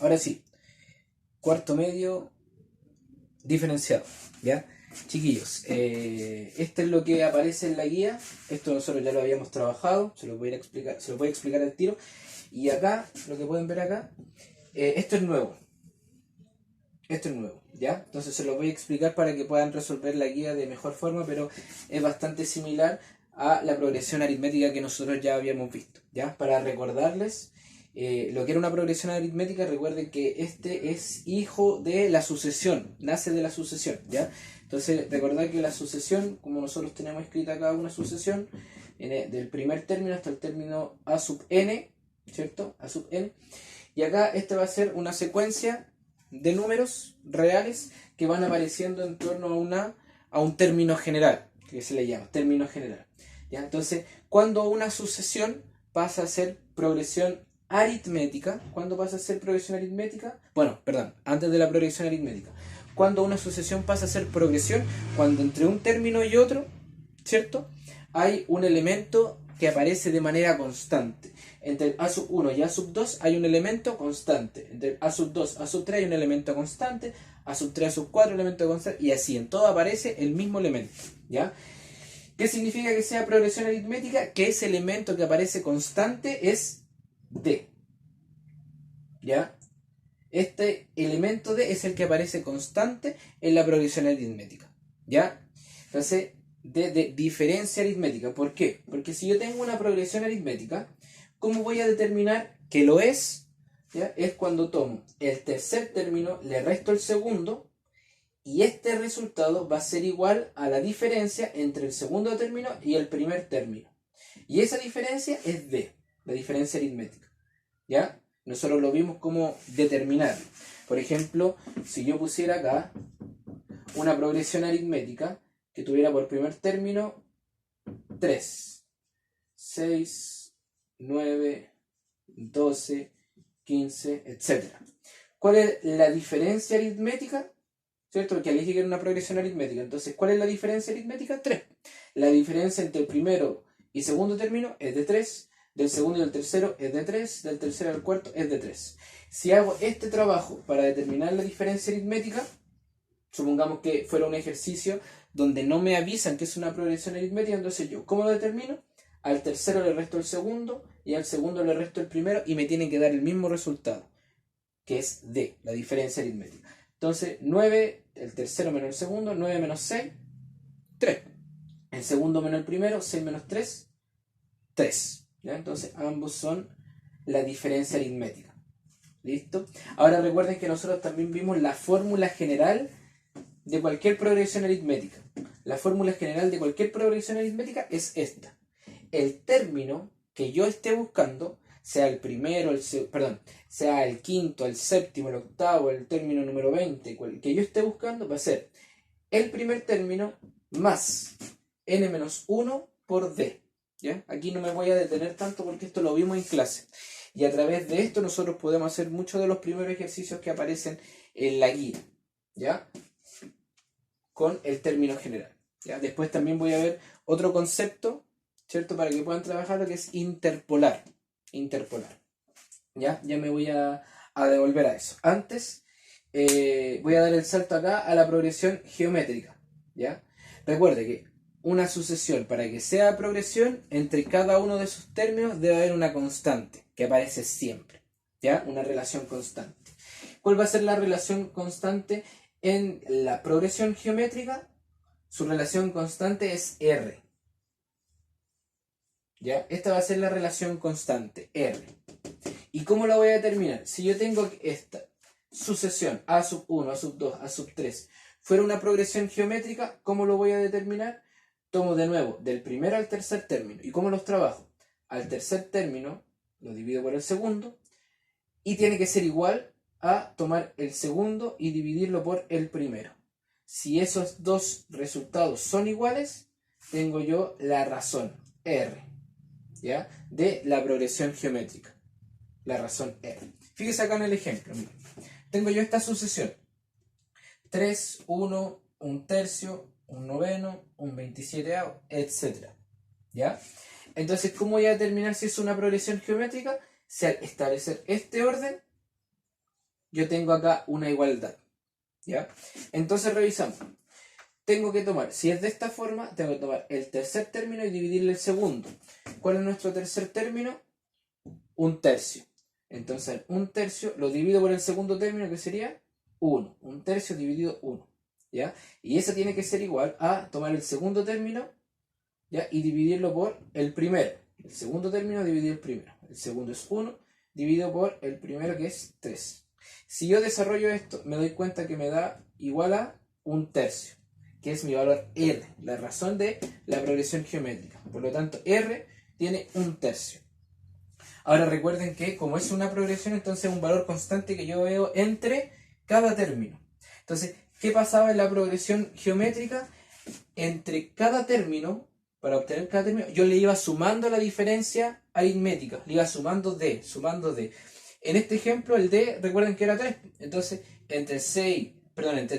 ahora sí, cuarto medio diferenciado, ¿ya? Chiquillos, esto es lo que aparece en la guía. Esto nosotros ya lo habíamos trabajado, se lo voy a explicar, se lo voy a explicar al tiro. Y acá, lo que pueden ver acá, esto es nuevo. Esto es nuevo, ¿ya? Entonces se lo voy a explicar para que puedan resolver la guía de mejor forma, pero es bastante similar a la progresión aritmética que nosotros ya habíamos visto, ¿ya? Para recordarles lo que era una progresión aritmética, recuerden que este es hijo de la sucesión, nace de la sucesión, ¿ya? Entonces recordad que la sucesión, como nosotros tenemos escrita acá una sucesión, del primer término hasta el término a sub n, ¿cierto? A sub n. Y acá esta va a ser una secuencia de números reales que van apareciendo en torno a un término general, que se le llama término general. ¿Ya? Entonces, cuando una sucesión pasa a ser progresión aritmética, ¿cuándo pasa a ser progresión aritmética? Bueno, perdón, antes de la progresión aritmética. Cuando una sucesión pasa a ser progresión, cuando entre un término y otro, ¿cierto? Hay un elemento que aparece de manera constante. Entre el A sub 1 y A sub 2 hay un elemento constante. Entre el A sub 2 y A sub 3 hay un elemento constante. A sub 3 a sub 4 elemento constante. Y así, en todo aparece el mismo elemento. ¿Ya? ¿Qué significa que sea progresión aritmética? Que ese elemento que aparece constante es D. ¿Ya? Este elemento D es el que aparece constante en la progresión aritmética. ¿Ya? Entonces, de diferencia aritmética. ¿Por qué? Porque si yo tengo una progresión aritmética, ¿cómo voy a determinar que lo es? ¿Ya? Es cuando tomo el tercer término, le resto el segundo, y este resultado va a ser igual a la diferencia entre el segundo término y el primer término. Y esa diferencia es D, la diferencia aritmética. ¿Ya? Nosotros lo vimos como determinar. Por ejemplo, si yo pusiera acá una progresión aritmética que tuviera por primer término 3, 6, 9, 12, 15, etc. ¿Cuál es la diferencia aritmética? ¿Cierto? Porque le dije que era una progresión aritmética. Entonces, ¿cuál es la diferencia aritmética? 3. La diferencia entre el primero y segundo término es de 3. Del segundo y del tercero es de 3. Del tercero al cuarto es de 3. Si hago este trabajo para determinar la diferencia aritmética, supongamos que fuera un ejercicio donde no me avisan que es una progresión aritmética, entonces yo, ¿cómo lo determino? Al tercero le resto el segundo y al segundo le resto el primero y me tiene que dar el mismo resultado, que es D, la diferencia aritmética. Entonces, 9, el tercero menos el segundo, 9 menos 6, 3. El segundo menos el primero, 6 menos 3, 3. ¿Ya? Entonces, ambos son la diferencia aritmética. ¿Listo? Ahora recuerden que nosotros también vimos la fórmula general de cualquier progresión aritmética. La fórmula general de cualquier progresión aritmética es esta. El término que yo esté buscando, sea el primero, sea el quinto, el séptimo, el octavo, el término número 20, el que yo esté buscando va a ser el primer término más n-1 por d. ¿Ya? Aquí no me voy a detener tanto porque esto lo vimos en clase. Y a través de esto nosotros podemos hacer muchos de los primeros ejercicios que aparecen en la guía. ¿Ya? Con el término general. ¿Ya? Después también voy a ver otro concepto, ¿cierto? Para que puedan trabajar lo que es interpolar. Interpolar. ¿Ya? Ya me voy a devolver a eso. Antes, voy a dar el salto acá a la progresión geométrica. ¿Ya? Recuerde que una sucesión, para que sea progresión, entre cada uno de sus términos debe haber una constante, que aparece siempre. ¿Ya? Una relación constante. ¿Cuál va a ser la relación constante en la progresión geométrica? Su relación constante es R. ¿Ya? Esta va a ser la relación constante, R. ¿Y cómo la voy a determinar? Si yo tengo esta sucesión A sub 1, A sub 2, A sub 3, fuera una progresión geométrica, ¿cómo lo voy a determinar? Tomo de nuevo del primer al tercer término. ¿Y cómo los trabajo? Al tercer término lo divido por el segundo y tiene que ser igual a tomar el segundo y dividirlo por el primero. Si esos dos resultados son iguales, tengo yo la razón R, ¿ya? De la progresión geométrica. La razón R. Fíjese acá en el ejemplo. Mira. Tengo yo esta sucesión. 3, 1, un tercio, un noveno, un 27avo, etc. ¿Ya? Entonces, ¿cómo voy a determinar si es una progresión geométrica? Si al establecer este orden, yo tengo acá una igualdad. ¿Ya? Entonces revisamos. Tengo que tomar, si es de esta forma, tengo que tomar el tercer término y dividirle el segundo. ¿Cuál es nuestro tercer término? Un tercio. Entonces, un tercio lo divido por el segundo término, que sería 1. Un tercio dividido 1. ¿Ya? Y eso tiene que ser igual a tomar el segundo término, ¿ya? Y dividirlo por el primero. El segundo término dividir el primero. El segundo es 1, dividido por el primero, que es 3. Si yo desarrollo esto, me doy cuenta que me da igual a un tercio, que es mi valor R, la razón de la progresión geométrica. Por lo tanto, R tiene un tercio. Ahora recuerden que como es una progresión, entonces es un valor constante que yo veo entre cada término. Entonces, ¿qué pasaba en la progresión geométrica? Entre cada término, para obtener cada término, yo le iba sumando la diferencia aritmética, le iba sumando D, sumando D. En este ejemplo, el D, recuerden que era 3. Entonces, entre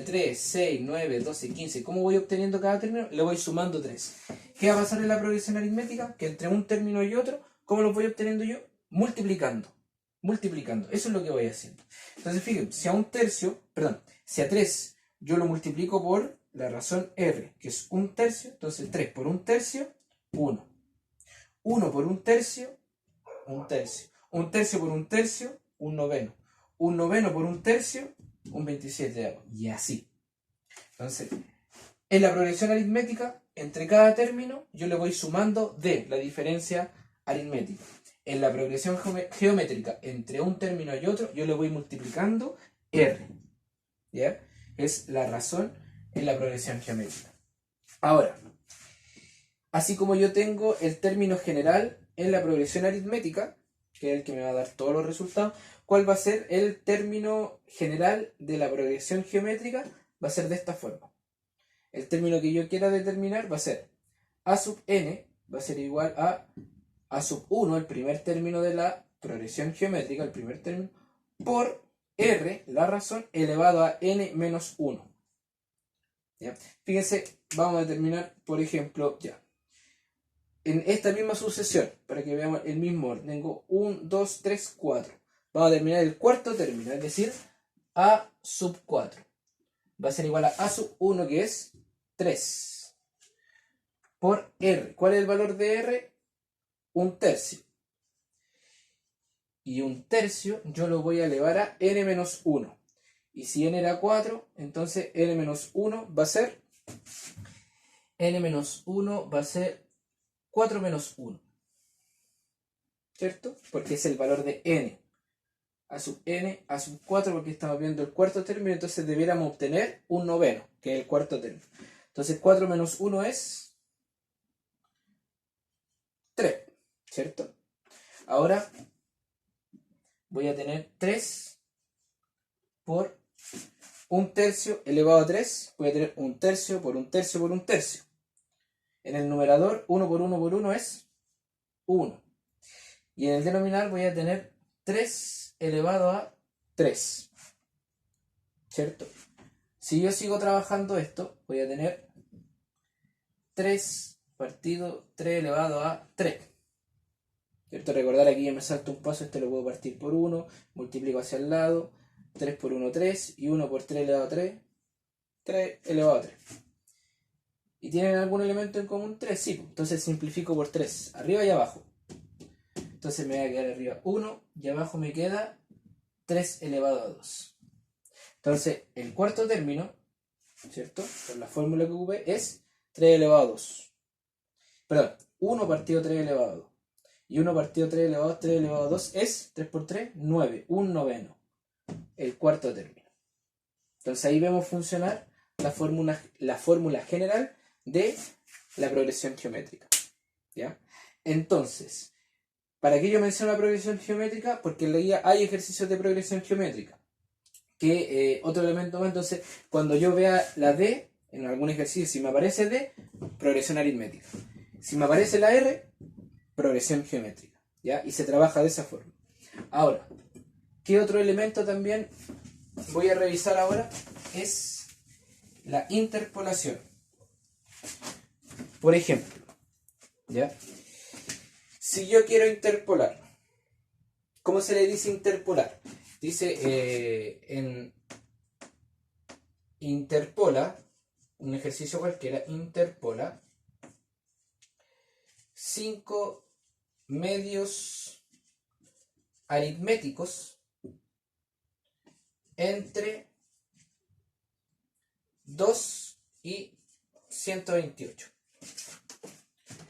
3, 6, 9, 12, 15, ¿cómo voy obteniendo cada término? Le voy sumando 3. ¿Qué va a pasar en la progresión aritmética? Que entre un término y otro, ¿cómo lo voy obteniendo yo? Multiplicando. Multiplicando. Eso es lo que voy haciendo. Entonces, fíjense, si a 3 yo lo multiplico por la razón R, que es un tercio, entonces 3 por un tercio, 1. 1 por un tercio, un tercio. Un tercio por un tercio, un noveno. Un noveno por un tercio, un 27. Y así. Entonces, en la progresión aritmética, entre cada término, yo le voy sumando D, la diferencia aritmética. En la progresión geométrica, entre un término y otro, yo le voy multiplicando R. ¿Ya? Es la razón en la progresión geométrica. Ahora, así como yo tengo el término general en la progresión aritmética, que es el que me va a dar todos los resultados, ¿cuál va a ser el término general de la progresión geométrica? Va a ser de esta forma. El término que yo quiera determinar va a ser a sub n, va a ser igual a sub 1, el primer término de la progresión geométrica, el primer término, por r, la razón, elevado a n menos 1. ¿Ya? Fíjense, vamos a determinar, por ejemplo, ya. En esta misma sucesión, para que veamos el mismo orden, tengo 1, 2, 3, 4. Vamos a determinar el cuarto término, es decir, a sub 4. Va a ser igual a sub 1, que es 3. Por r. ¿Cuál es el valor de r? Un tercio. Y un tercio yo lo voy a elevar a n menos 1. Y si n era 4, entonces n menos 1 va a ser... n menos 1 va a ser 4 menos 1. ¿Cierto? Porque es el valor de n. A sub n, a sub 4, porque estamos viendo el cuarto término, entonces debiéramos obtener un noveno, que es el cuarto término. Entonces 4 menos 1 es 3, ¿cierto? Ahora voy a tener 3 por un tercio elevado a 3. Voy a tener un tercio por un tercio por un tercio. En el numerador, 1 por 1 por 1 es 1. Y en el denominador voy a tener 3 elevado a 3. ¿Cierto? Si yo sigo trabajando esto, voy a tener 3 partido 3 elevado a 3. ¿Cierto? Recordar, aquí ya me salto un paso, este lo puedo partir por 1, multiplico hacia el lado, 3 por 1, 3, y 1 por 3 elevado a 3, 3 elevado a 3. ¿Y tienen algún elemento en común? 3, sí. Entonces simplifico por 3, arriba y abajo. Entonces me va a quedar arriba 1 y abajo me queda 3 elevado a 2. Entonces el cuarto término, ¿cierto? Por la fórmula que ocupé, es 3 elevado a 2. Perdón, 1 partido 3 elevado a 2. Y 1 partido 3 elevado a 2, 3 elevado a 2 es 3 por 3, 9, un noveno. El cuarto término. Entonces ahí vemos funcionar la fórmula general de la progresión geométrica. ¿Ya? Entonces, ¿para qué yo menciono la progresión geométrica? Porque en la guía hay ejercicios de progresión geométrica. Otro elemento más, entonces, cuando yo vea la D en algún ejercicio, si me aparece D, progresión aritmética. Si me aparece la R, progresión geométrica. ¿Ya? Y se trabaja de esa forma. Ahora, ¿qué otro elemento también voy a revisar ahora? Es la interpolación. Por ejemplo, ¿ya? Si yo quiero interpolar, ¿cómo se le dice interpolar? Dice, interpola, un ejercicio cualquiera, interpola 5 medios aritméticos entre 2 y 128.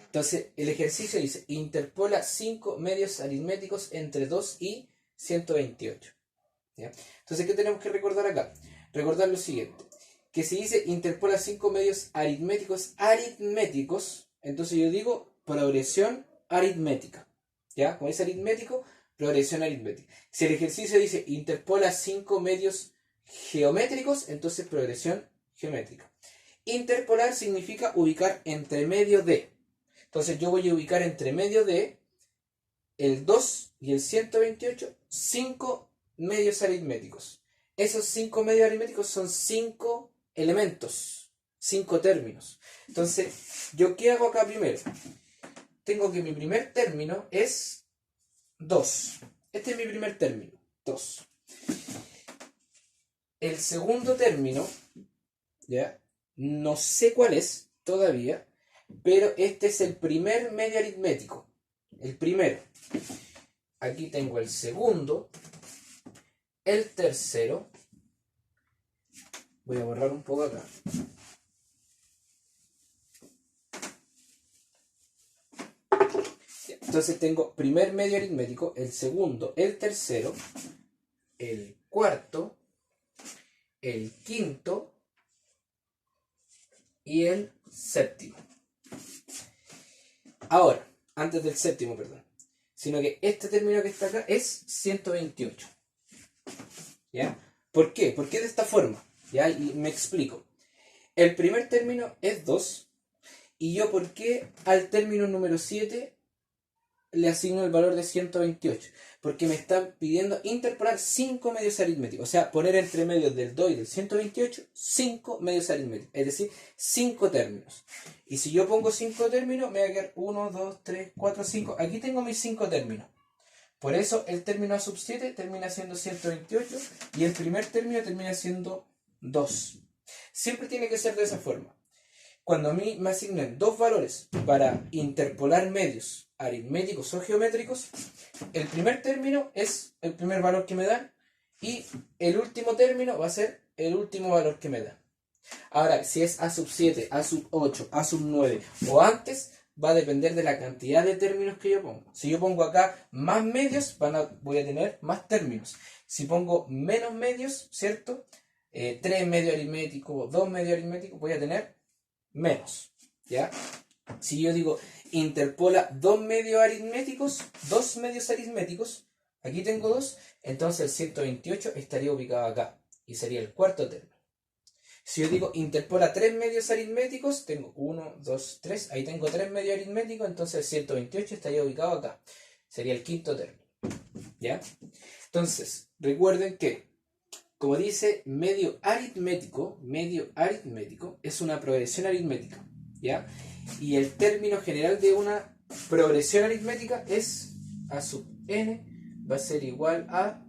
Entonces, el ejercicio dice, interpola 5 medios aritméticos entre 2 y 128. ¿Ya? Entonces, ¿qué tenemos que recordar acá? Recordar lo siguiente, que si dice interpola 5 medios aritméticos, entonces yo digo progresión aritmética. ¿Ya? Como es aritmético, progresión aritmética. Si el ejercicio dice interpola 5 medios geométricos, entonces progresión geométrica. Interpolar significa ubicar entre medio de. Entonces yo voy a ubicar entre medio de el 2 y el 128 5 medios aritméticos. Esos 5 medios aritméticos son 5 elementos, 5 términos. Entonces, ¿yo qué hago acá primero? Tengo que mi primer término es 2. Este es mi primer término, 2. El segundo término, ¿ya? No sé cuál es todavía, pero este es el primer medio aritmético. El primero. Aquí tengo el segundo, el tercero. Voy a borrar un poco acá. Entonces tengo primer medio aritmético, el segundo, el tercero, el cuarto, el quinto y el séptimo. Ahora, antes del séptimo, perdón. Sino que este término que está acá es 128. ¿Ya? ¿Por qué? ¿Por qué de esta forma? ¿Ya? Y me explico. El primer término es 2. ¿Y yo por qué al término número 7 le asigno el valor de 128? Porque me está pidiendo interpolar 5 medios aritméticos. O sea, poner entre medios del 2 y del 128 5 medios aritméticos. Es decir, 5 términos. Y si yo pongo 5 términos, me va a quedar 1, 2, 3, 4, 5. Aquí tengo mis 5 términos. Por eso el término A sub 7 termina siendo 128 y el primer término termina siendo 2. Siempre tiene que ser de esa forma. Cuando a mí me asignan dos valores para interpolar medios aritméticos o geométricos, el primer término es el primer valor que me dan y el último término va a ser el último valor que me dan. Ahora, si es A sub 7, A sub 8, A sub 9 o antes, va a depender de la cantidad de términos que yo pongo. Si yo pongo acá más medios, voy a tener más términos. Si pongo menos medios, ¿cierto? 3 medios aritméticos, 2 medios aritméticos, voy a tener menos. ¿Ya? Si yo digo interpola 2 medios aritméticos, aquí tengo 2, entonces el 128 estaría ubicado acá y sería el cuarto término. Si yo digo interpola 3 medios aritméticos, tengo 1, 2, 3, ahí tengo 3 medios aritméticos, entonces el 128 estaría ubicado acá. Sería el quinto término. ¿Ya? Entonces, recuerden que, como dice, medio aritmético es una progresión aritmética. ¿Ya? Y el término general de una progresión aritmética es A sub n va a ser igual a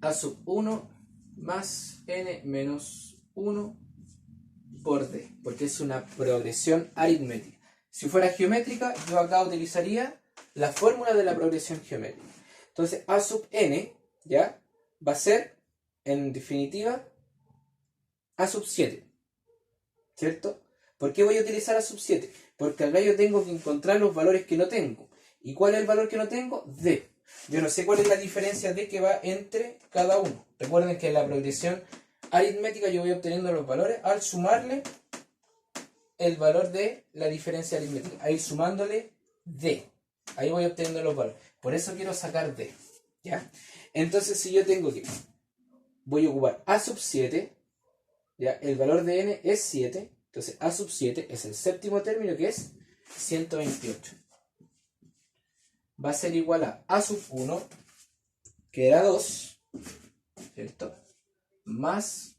A sub 1 más n menos 1 por d, porque es una progresión aritmética. Si fuera geométrica, yo acá utilizaría la fórmula de la progresión geométrica. Entonces, A sub n, ¿ya? Va a ser, en definitiva, A sub 7. ¿Cierto? ¿Por qué voy a utilizar A sub 7? Porque acá yo tengo que encontrar los valores que no tengo. ¿Y cuál es el valor que no tengo? D. Yo no sé cuál es la diferencia D que va entre cada uno. Recuerden que en la progresión aritmética yo voy obteniendo los valores al sumarle el valor de la diferencia aritmética. Ahí sumándole D. Ahí voy obteniendo los valores. Por eso quiero sacar D. ¿Ya? Entonces si yo tengo que voy a ocupar A sub 7, ¿ya? El valor de n es 7. Entonces A sub 7 es el séptimo término, que es 128. Va a ser igual a A sub 1, que era 2, ¿cierto? Más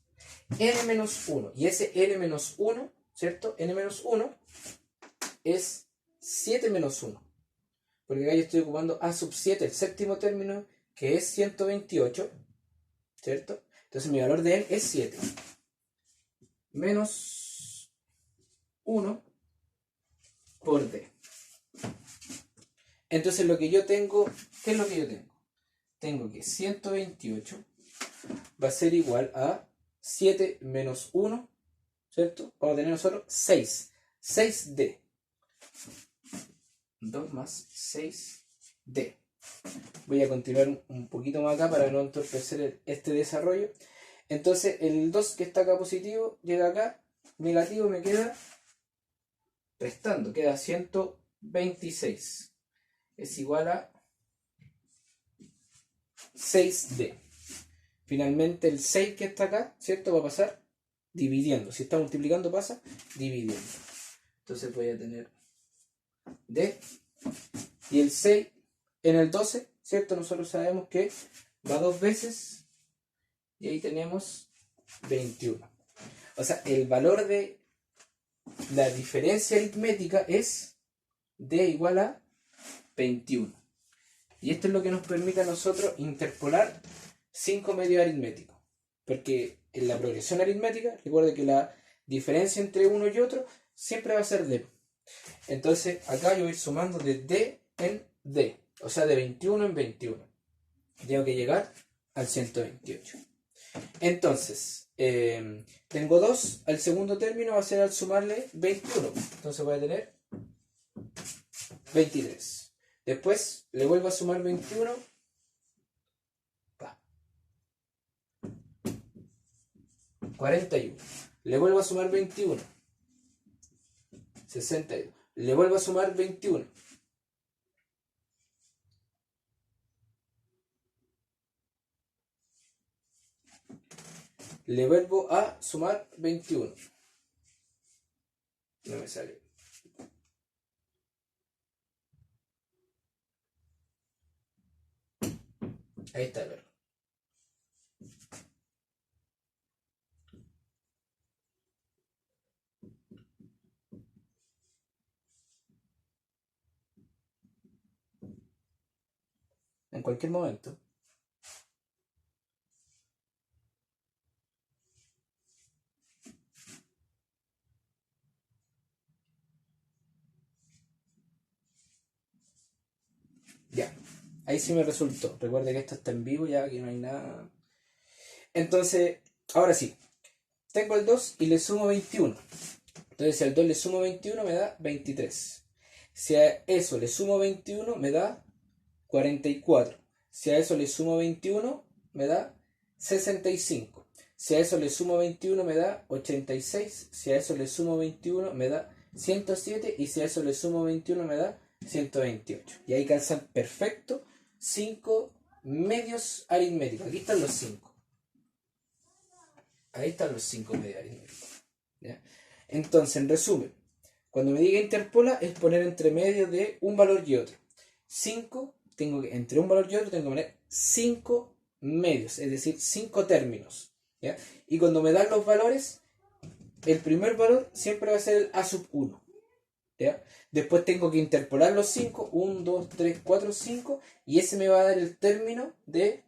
n menos 1. Y ese n menos 1, ¿cierto? N menos 1 es 7 menos 1. Porque acá yo estoy ocupando A sub 7, el séptimo término, que es 128, ¿cierto? Entonces mi valor de n es 7. Menos 1 por d. Entonces lo que yo tengo, ¿qué es lo que yo tengo? Tengo que 128 va a ser igual a 7 menos 1, ¿cierto? Vamos a tener nosotros 6. 6d. 2 más 6d. Voy a continuar un poquito más acá para no entorpecer este desarrollo. Entonces el 2 que está acá positivo llega acá, negativo me queda restando, queda 126. Es igual a 6d. Finalmente el 6 que está acá, ¿cierto? Va a pasar dividiendo. Si está multiplicando pasa dividiendo. Entonces voy a tener d. Y el 6 en el 12, ¿cierto? Nosotros sabemos que va dos veces. Y ahí tenemos 21. O sea, el valor de la diferencia aritmética es d igual a 21. Y esto es lo que nos permite a nosotros interpolar 5 medios aritméticos. Porque en la progresión aritmética, recuerde que la diferencia entre uno y otro siempre va a ser d. Entonces acá yo voy sumando de d en d. O sea, de 21 en 21. Tengo que llegar al 128. Entonces, tengo 2. Al segundo término va a ser al sumarle 21. Entonces voy a tener 23. Después le vuelvo a sumar 21. 41. Le vuelvo a sumar 21. 62. Le vuelvo a sumar 21. Le vuelvo a sumar 21. No me sale. Ahí está el error. En cualquier momento. Ya. Ahí sí me resultó. Recuerde que esto está en vivo, ya que no hay nada. Entonces, ahora sí. Tengo el 2 y le sumo 21. Entonces, si al 2 le sumo 21, me da 23. Si a eso le sumo 21, me da 44. Si a eso le sumo 21, me da 65. Si a eso le sumo 21, me da 86. Si a eso le sumo 21, me da 107. Y si a eso le sumo 21, me da 128. Y ahí calzan perfecto 5 medios aritméticos. Aquí están los 5. Ahí están los 5 medios aritméticos. ¿Ya? Entonces, en resumen, cuando me diga interpola es poner entre medio de un valor y otro. 5, tengo que, entre un valor y otro, tengo que poner 5 medios, es decir, 5 términos. ¿Ya? Y cuando me dan los valores, el primer valor siempre va a ser el A sub 1. ¿Ya? Después tengo que interpolar los 5, 1, 2, 3, 4, 5, y ese me va a dar el término de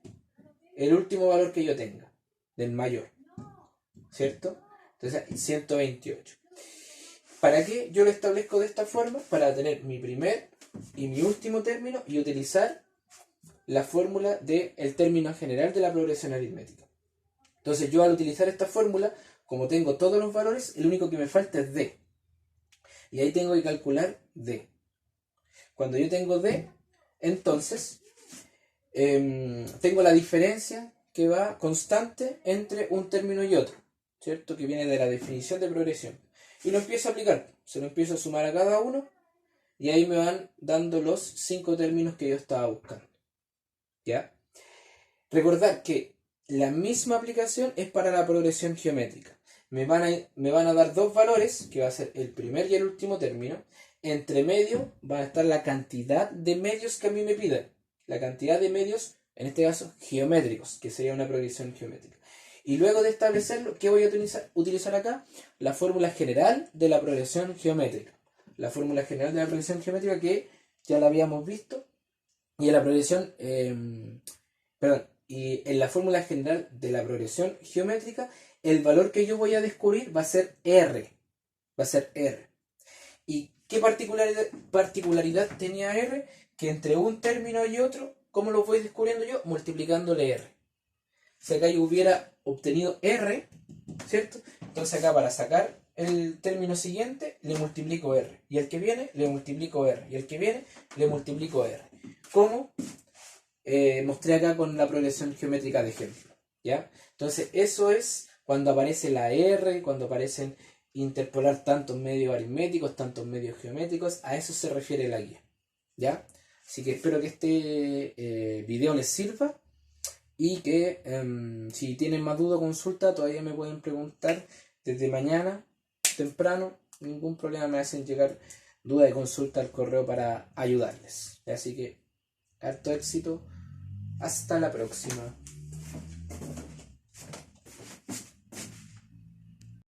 el último valor que yo tenga, del mayor. ¿Cierto? Entonces, 128. ¿Para qué yo lo establezco de esta forma? Para tener mi primer y mi último término y utilizar la fórmula del término general de la progresión aritmética. Entonces, yo al utilizar esta fórmula, como tengo todos los valores, el único que me falta es d. Y ahí tengo que calcular d. Cuando yo tengo d, entonces tengo la diferencia que va constante entre un término y otro, ¿cierto? Que viene de la definición de progresión. Y lo empiezo a aplicar. Se lo empiezo a sumar a cada uno. Y ahí me van dando los 5 términos que yo estaba buscando. ¿Ya? Recordad que la misma aplicación es para la progresión geométrica. Me van a dar dos valores, que va a ser el primer y el último término. Entre medio va a estar la cantidad de medios que a mí me piden. La cantidad de medios, en este caso, geométricos, que sería una progresión geométrica. Y luego de establecerlo, ¿qué voy a utilizar acá? La fórmula general de la progresión geométrica. La fórmula general de la progresión geométrica que ya la habíamos visto. Y en la progresión Perdón, y en la fórmula general de la progresión geométrica, el valor que yo voy a descubrir va a ser R. Va a ser R. ¿Y qué particularidad tenía R? Que entre un término y otro, ¿cómo lo voy descubriendo yo? Multiplicándole R. Si acá yo hubiera obtenido R, ¿cierto? Entonces acá para sacar el término siguiente, le multiplico R. Y el que viene, le multiplico R. Y el que viene, le multiplico R. ¿Cómo? Mostré acá con la progresión geométrica de ejemplo. ¿Ya? Entonces eso es cuando aparece la R, cuando aparecen interpolar tantos medios aritméticos, tantos medios geométricos, a eso se refiere la guía. ¿Ya? Así que espero que este video les sirva y que si tienen más duda o consulta todavía me pueden preguntar desde mañana temprano, ningún problema, me hacen llegar duda de consulta al correo para ayudarles. Así que harto éxito, hasta la próxima.